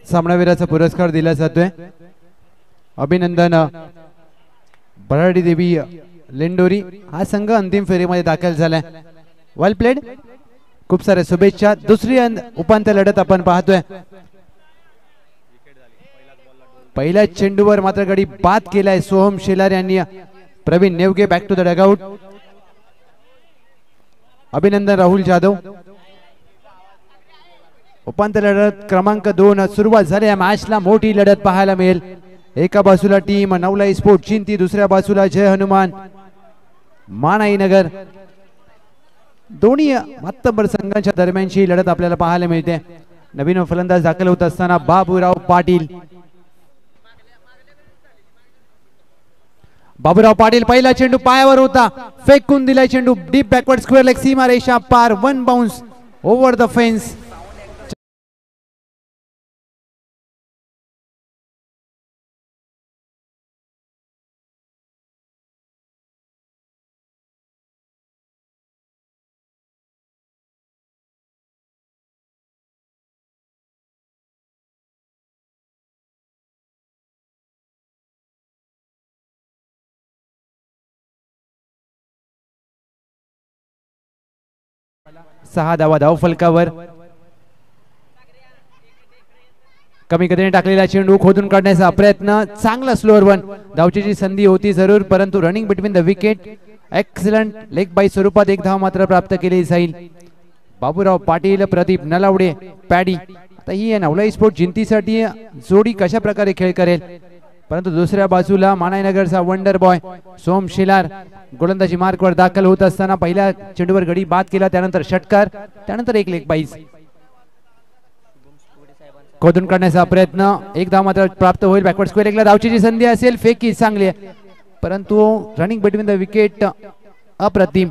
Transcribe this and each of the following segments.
सामनावीराचा पुरस्कार दिला जातोय। अभिनंदन बराडी देवी लेंडोरी हा संघ अंतिम फेरीमध्ये दाखल झालाय। वेल प्लेड, खूप सारे शुभेच्छा। दुसरी उपांत्य लढत आपण पाहतोय। पहिल्या चेंडूवर मात्र गडी बाद केलाय सोहम शेलार यांनी। Praveen Nevge back to the dugout. अभिनंदन राहुल जाधव। उपांत्य लढत क्रमांक 2 सुरुवात झाली। या मॅचला मोठी लढत पाहायला मिळेल। एका बाजूला टीम नवलाई स्पोर्ट चिंती, दुसऱ्या बाजूला जय हनुमान मानाई नगर। दोन्ही मातब्बर संघांच्या दरम्यानची लढत आपल्याला पाहायला मिळते। नवीन फलंदाज दाखल होत असताना बाबूराव पाटील। बाबूराव पाटील पहिला चेंडू पायावर होता, फेकून दिलाय चेंडू डीप बॅकवर्ड स्क्वेअर लेग, सीमा रेषा पार, one bounce over the fence. सहा धावा धाव फलकावर। कमी गतीने टाकलेला चेंडू खोदून काढण्याचा प्रयत्न, चांगला स्लोअर वन। धावचीची संधी होती जरूर, परंतु running between the wicket excellent leg bye स्वरूपात एक धाव मात्र प्राप्त केली जाईल। बाबूराव पाटील, प्रदीप नलावडे, पॅडी। आता ही नवलाई स्पोर्ट जिंतीसाठी जोडी कशा प्रकारे खेळ करेल, परंतु दुसऱ्या बाजूला मानाईनगरचा वंडर बॉय सोहम शेलार गोलंदाजी मार्कवर दाखल होत असताना पहिल्या चेंडूवर गडी बाद केला, त्यानंतर षटकार, त्यानंतर एक लेग बाईज। खोदून काढण्याचा प्रयत्न, एक धाव मात्र प्राप्त होईल। बॅकवर्ड स्क्वेअर लेगला धावचीची संधी असेल, फेकी चांगली आहे, परंतु रनिंग बिटवीन द विकेट अप्रतिम।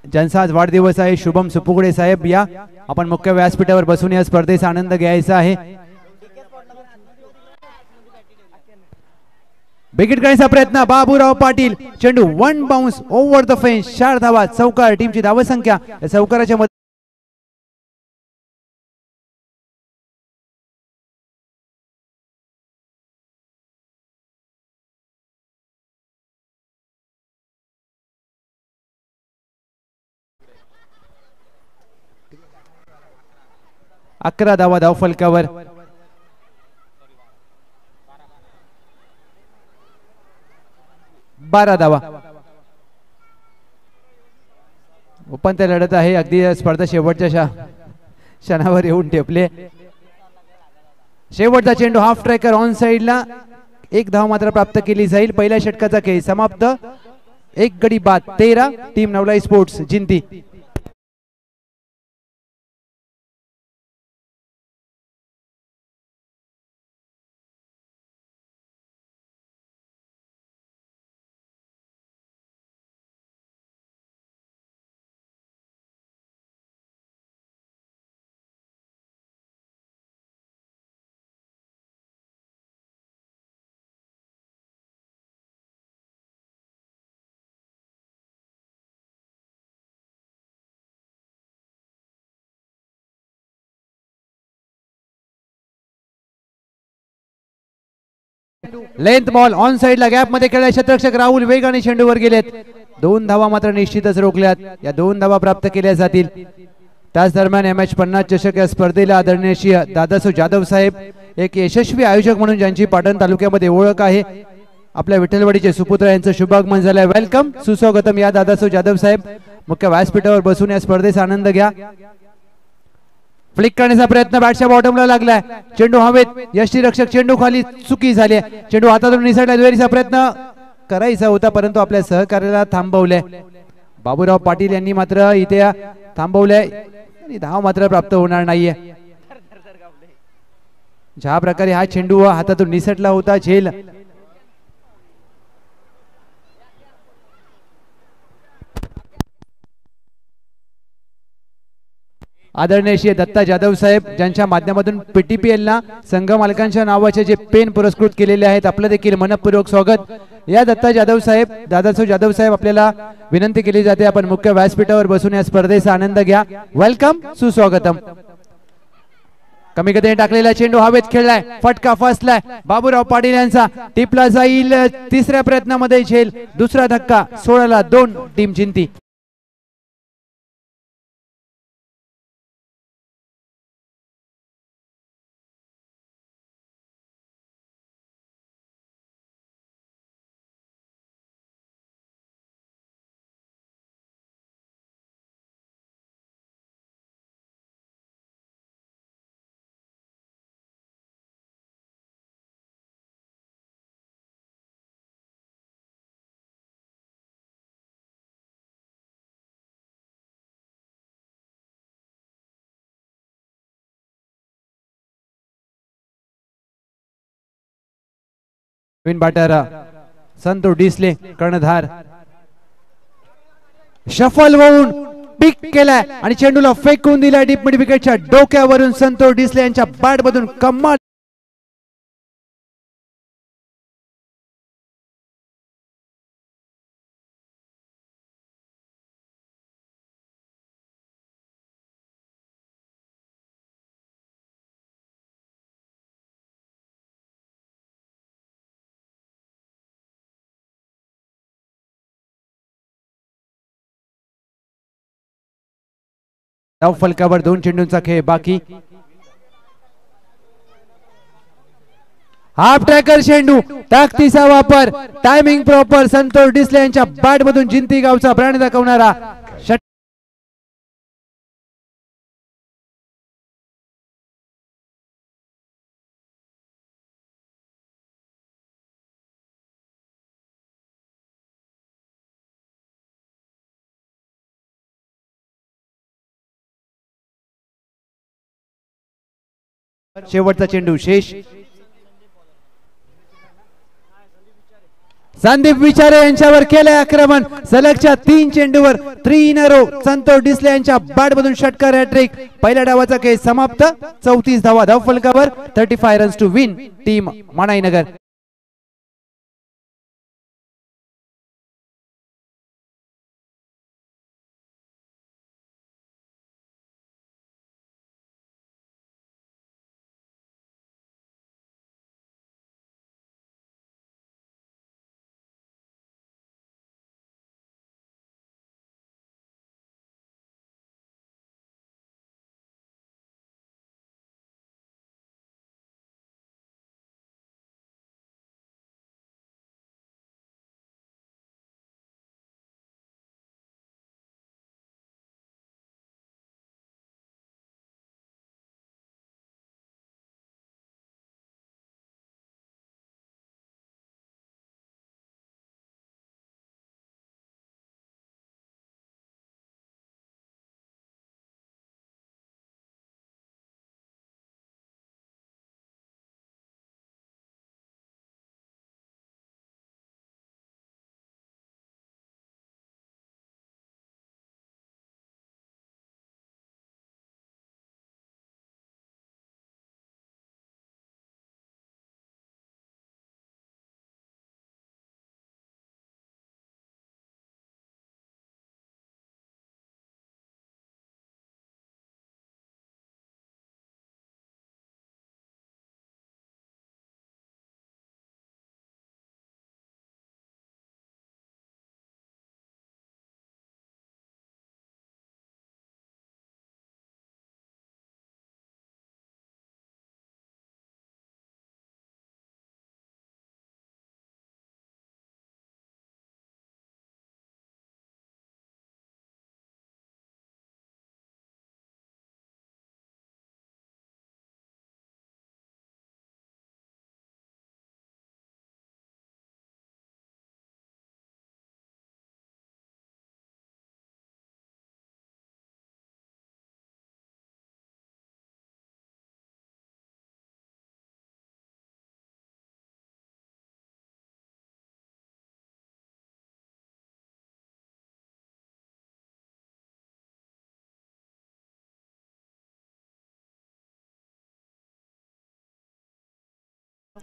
ज्यांचा आज वाढदिवस आहे शुभम सुपुगडे साहेब, या आपण मुख्य व्यासपीठावर बसून या स्पर्धेचा आनंद घ्यायचा आहे। विकेट काढण्याचा प्रयत्न, बाबूराव पाटील, चेंडू one bounce over the fence, 4 धावा चौकार। टीमची धावसंख्या या चौकाराच्या मध्ये अकरा धावा धाव फलकावर। बारा धावा। उपांत्य लढत आहे, अगदी स्पर्धा शेवटच्या क्षणावर येऊन ठेपले। शेवटचा चेंडू हाफ ट्रॅकर ऑन साइडला, एक धाव मात्र प्राप्त केली जाईल। पहिल्या षटकाचा खेळ समाप्त, एक गडी बाद, 13 टीम नवलाई स्पोर्ट्स जिंती। लेंथ बॉल ऑन साइडला गॅप मध्ये खेळला, क्षेत्ररक्षक राहुल वेगाने चेंडूवर गेलेत, 2 धावा मात्र निश्चितच रोखल्यात। या 2 धावा प्राप्त केल्या जातील। त्याच दरम्यान MH50 चषक या स्पर्धेला आदरणीय श्री दादासो जाधव साहेब, एक यशस्वी आयोजक म्हणून ज्यांची पाटण तालुक्यामध्ये ओळख आहे, आपल्या विठ्ठलवाडीचे सुपुत्र यांचं शुभागमन झालंय। वेलकम, सुस्वागतम या दादासो जाधव साहेब। मुख्य व्यासपीठावर बसून या स्पर्धेचा आनंद घ्या। फ्लिक करण्याचा प्रयत्न बॅटच्या बॉटमला लागलाय, चेंडू हवेत, यष्टीरक्षक चेंडू खाली, चुकी झाली, चेंडू हातातून निसटला, दुहेरीचा प्रयत्न करायचा होता परंतु आपल्या सहकार्याला थांबवले। बाबूराव पाटील यांनी मात्र इथे थांबवले, धाव मात्र प्राप्त होणार नाहीये। ज्या प्रकारे हा चेंडू हातातून निसटला होता, झेल आदरणीय श्री दत्ता जाधव साहेब, ज्यांच्या माध्यमातून PTPL ला संघ मालकांच्या नावाचे जे पेन पुरस्कृत केलेले आहेत, आपलं देखील मनपूर्वक स्वागत। या दत्ता जाधव साहेब, दादासाहेब जाधव साहेब, आपल्याला विनंती केली जाते आपण मुख्य व्यासपीठावर बसून या स्पर्धेचा आनंद घ्या. वेलकम, सुस्वागतम. कमी गतीने टाकलेला चेंडू हवेत खेळलाय, फटका फसलाय. बाबूराव पाटील यांचा टिपला जाईल. तिसऱ्या प्रयत्नामध्ये झेल, दुसरा धक्का, 16-2 team Jinti. Win batter Santosh Disale, कर्णधार. शफल होऊन पिक केलाय आणि चेंडूला फेकून दिलाय डीप मिड विकेटच्या डोक्यावरून. संतोष डिसले यांच्या बॅट मधून कमाल. धाव फलकावर 2 चेंडूंचा खेळ बाकी. हाफ ट्रॅकर चेंडू, ताकदीचा वापर, टायमिंग प्रॉपर. संतोष डिसले यांच्या बॅट मधून जिंती गावचा ब्रँड दाखवणारा शेवटचा चेंडू शेष. संदीप विचारे यांच्यावर केले आक्रमण. सलगच्या 3 चेंडूवर 3 in a row. Santosh Disale यांच्या बॅट मधून षटकार, हॅट्रिक. पहिल्या डावाचा खेळ समाप्त. 34 धावा धाव फलकावर. 35 रन्स टू विन टीम मनाईनगर.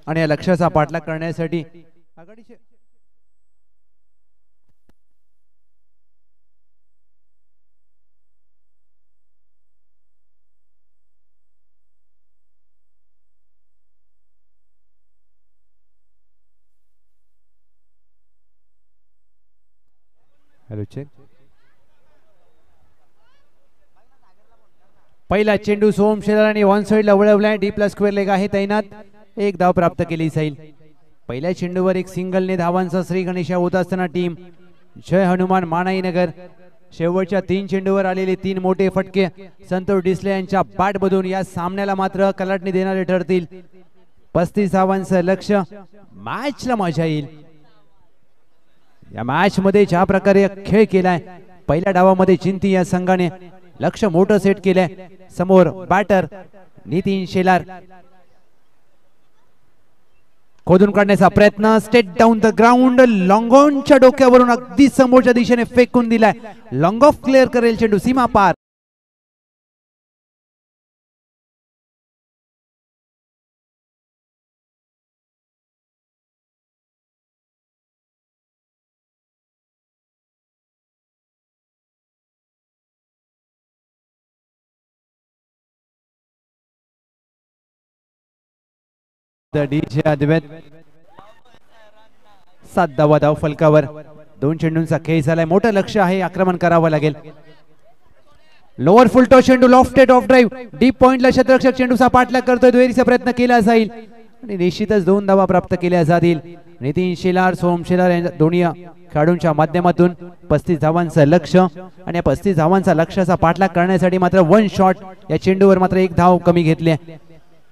आणि या लक्ष्याचा पाठलाग करण्यासाठी आघाडीचे हॅलो चेक. पहिला चेंडू सोम शेलार आणि वन साइडला वळवलाय. डी प्लस स्क्वेअर लेग आहे तैनात. एक धाव प्राप्त केली जाईल. पहिल्या चेंडूवर एक सिंगलने धावांचा श्री गणेशा होत असताना टीम जय हनुमान मानाईनगर शेवटच्या 3 चेंडूवर आलेले 3 मोठे फटके संतोष डिसले यांच्या बॅट मधून या सामन्याला मात्र कलाटणी देणारे ठरतील. 35 धावांचं लक्ष्य. मॅचला मजा येईल. या मॅच मध्ये ज्या प्रकारे खेळ केलाय पहिल्या डावामध्ये जिंती या संघाने लक्ष्य मोठं सेट केलंय. समोर बॅटर नितीन शेलार. खोदून काढण्याचा प्रयत्न. Straight down the ground. Long ऑनच्या डोक्यावरून अगदी समोरच्या दिशेने फेकून दिलाय. लॉंग ऑफ क्लिअर करेल चेंडू सीमा पार. द्वैत 7 धावा धाव फलकावर. 2 चेंडूंचा खेळ झालाय. मोठं लक्ष आहे. आक्रमण करावं लागेल. लोअर फुल टॉस चेंडू लॉफ्टेड ऑफ ड्राइव्ह. डीप पॉइंटला क्षेत्ररक्षक चेंडूचा पाठलाग करतोय. दुहेरीचा प्रयत्न केला जाईल आणि निश्चितच 2 धावा प्राप्त केल्या जातील. नितीन शेलार सोम शेलार यांच्या दोन्ही खेळाडूंच्या माध्यमातून 35 धावांचं लक्ष आणि या 35 धावांचा लक्ष्याचा पाठलाग करण्यासाठी मात्र 1 शॉट या चेंडूवर मात्र 1 धाव कमी घेतली.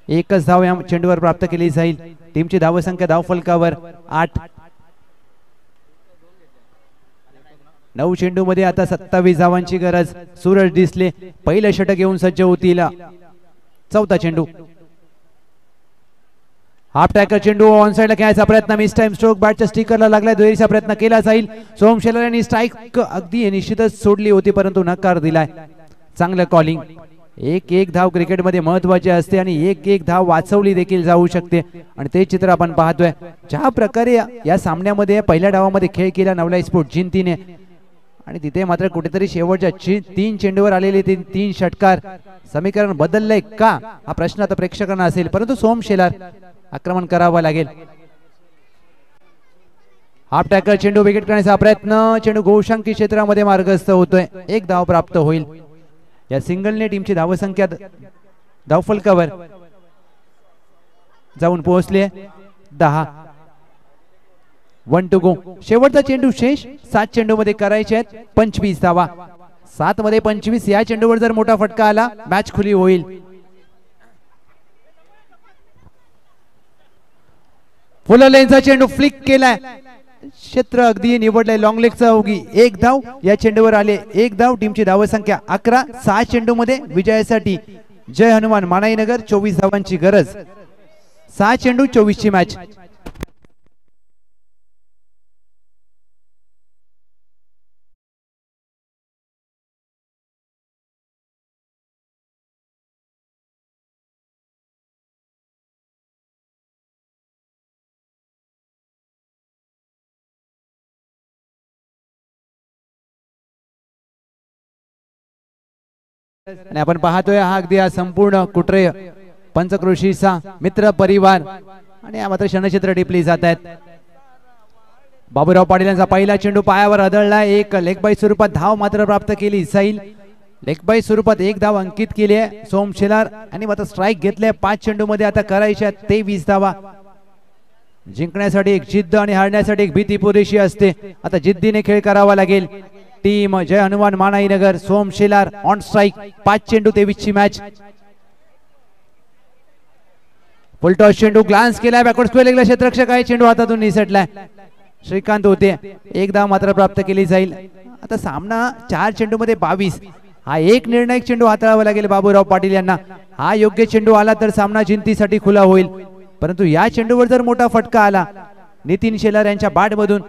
एकच धाव या चेंडूवर प्राप्त केली जाईल. टीमची धावसंख्या धाव फलकावर 8. 9 चेंडू मध्ये आता 27 धावांची गरज. सूरज डिसले पहिलं षटक घेऊन सज्ज होतील. 4था चेंडू. हाफ टॅकर चेंडू ऑन साइडला खेळायचा प्रयत्न. मिस टाइम स्ट्रोक बॅटच्या स्टिकरला लागलाय. दुहेरीचा प्रयत्न केला जाईल. सोम शेलार यांनी स्ट्राइक अगदी निश्चितच सोडली होती परंतु नकार दिलाय. चांगलं कॉलिंग. एक धाव क्रिकेटमध्ये महत्वाची असते आणि एक धाव वाचवली देखील जाऊ शकते आणि ते चित्र आपण पाहतोय. ज्या प्रकारे या सामन्यामध्ये पहिल्या डावामध्ये खेळ केला नवलाई स्पोर्ट जिंतीने आणि तिथे मात्र कुठेतरी शेवटच्या 3 चेंडूवर आलेले 3 षटकार समीकरण बदललंय का हा प्रश्न आता प्रेक्षकांना असेल. परंतु सोम शेलार आक्रमण करावं लागेल. हाफ टॅकर चेंडू विकेट करण्याचा प्रयत्न. चेंडू गोशांकी क्षेत्रामध्ये मार्गस्थ होतोय. 1 धाव प्राप्त होईल. या सिंगलने टीमची धावसंख्या धावफलकावर जाऊन पोहोचली 10. 1 टू गो. शेवटचा चेंडू शेष. 7 चेंडू मध्ये करायचे आहेत 25 धावा. 7 मध्ये 25. या चेंडूवर जर मोठा फटका आला मॅच खुली होईल. फुल लेनचा चेंडू फ्लिक केलाय. क्षेत्र अगदी निवडलंय. लॉंग लेगचा उगी 1 धाव या चेंडूवर आले. 1 धाव. टीमची धावसंख्या 11. 6 चेंडू मध्ये विजयासाठी जय हनुमान मानाईनगर 24 धावांची गरज. 6 चेंडू 24 ची मॅच. आणि आपण पाहतोय हा अगदी हा संपूर्ण कुटरे पंचक्रोशीचा मित्र परिवार आणि या मात्र क्षणचित्र टिपली जात आहेत. बाबूराव पाटील यांचा पहिला चेंडू पायावर आदळला. 1 लेग बाय स्वरूपात धाव मात्र प्राप्त केली जाईल. लेग बाय स्वरूपात 1 धाव अंकित केली आहे सोम शेलार आणि मात्र स्ट्राइक घेतले. 5 चेंडू मध्ये आता करायच्या 23 धावा. जिंकण्यासाठी एक जिद्द आणि हारण्यासाठी एक भीती पुरेशी असते. आता जिद्दीने खेळ करावा लागेल. Team Jai Hanuman Manainagar Som Shelar on strike. 5 चेंडू 23 ची मॅच. फुल टॉस चेंडू ग्लान्स केलाय. बॅकवर्ड स्क्वेअर लेगला क्षेत्ररक्षक आहे. चेंडू हातातून निसटलाय. श्रीकांत होते. 1 धाव मात्र प्राप्त केली जाईल. आता सामना 4 चेंडू मध्ये 22. हा एक निर्णायक चेंडू हाताळावा लागेल बाबूराव पाटील यांना. हा योग्य चेंडू आला तर सामना जिंतीसाठी खुला होईल. परंतु या चेंडूवर जर मोठा फटका आला नितीन शेलार यांच्या बॅट मधून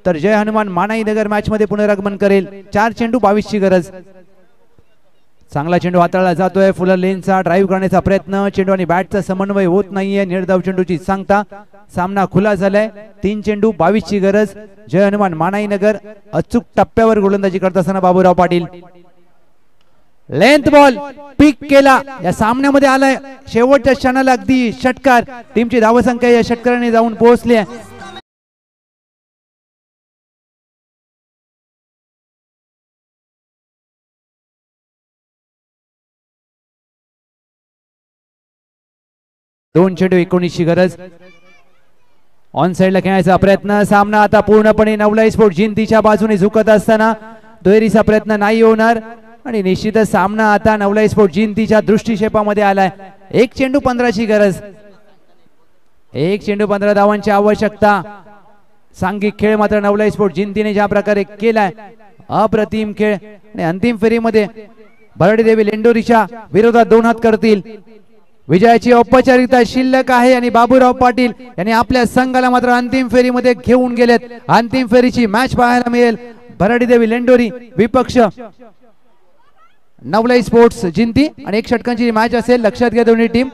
तर जय हनुमान मानाईनगर मॅच मध्ये पुनरागमन करेल. 4 चेंडू 22 ची गरज. चांगला चेंडू हाताळला जातोय. फुलर लेनचा ड्राईव्ह करण्याचा प्रयत्न. चेंडू आणि बॅटचा समन्वय होत नाहीये. निर्धाव चेंडूची सांगता. सामना खुला झालाय. 3 चेंडू 22 ची गरज. जय हनुमान मानाईनगर अचूक टप्प्यावर गोलंदाजी करत असताना बाबूराव पाटील. लेंथ बॉल पिक केला. या सामन्यामध्ये आलाय शेवटच्या क्षणाला अगदी षटकार. टीमची धावसंख्या या षटकाराने जाऊन पोहोचली आहे. 2 चेंडू 19 ची गरज. ऑन साइडला खेळायचा प्रयत्न. सामना आता पूर्णपणे नवलाई स्पोर्ट जिंतीच्या बाजूने झुकत असताना दुहेरीचा प्रयत्न नाही होणार आणि निश्चितच सामना आता नवलाई स्पोर्ट जिंतीच्या दृष्टिक्षेपामध्ये आलाय. 1 चेंडू 15 ची गरज. 1 चेंडू 15 धावांची आवश्यकता. सांघिक खेळ मात्र नवलाई स्पोर्ट जिंतीने ज्या प्रकारे केलाय अप्रतिम खेळ आणि अंतिम फेरीमध्ये भराडी देवी लेंडोरीच्या विरोधात 2 हात करतील. विजयाची औपचारिकता शिल्लक आहे आणि बाबूराव पाटील यांनी आपल्या संघाला मात्र अंतिम फेरीमध्ये घेऊन गेलेत. अंतिम फेरीची मॅच पाहायला मिळेल. भराडी देवी लेंडोरी विपक्ष नवलाई स्पोर्ट्स जिंती आणि 1 षटकांची मॅच असेल. लक्षात घ्या दोन्ही टीम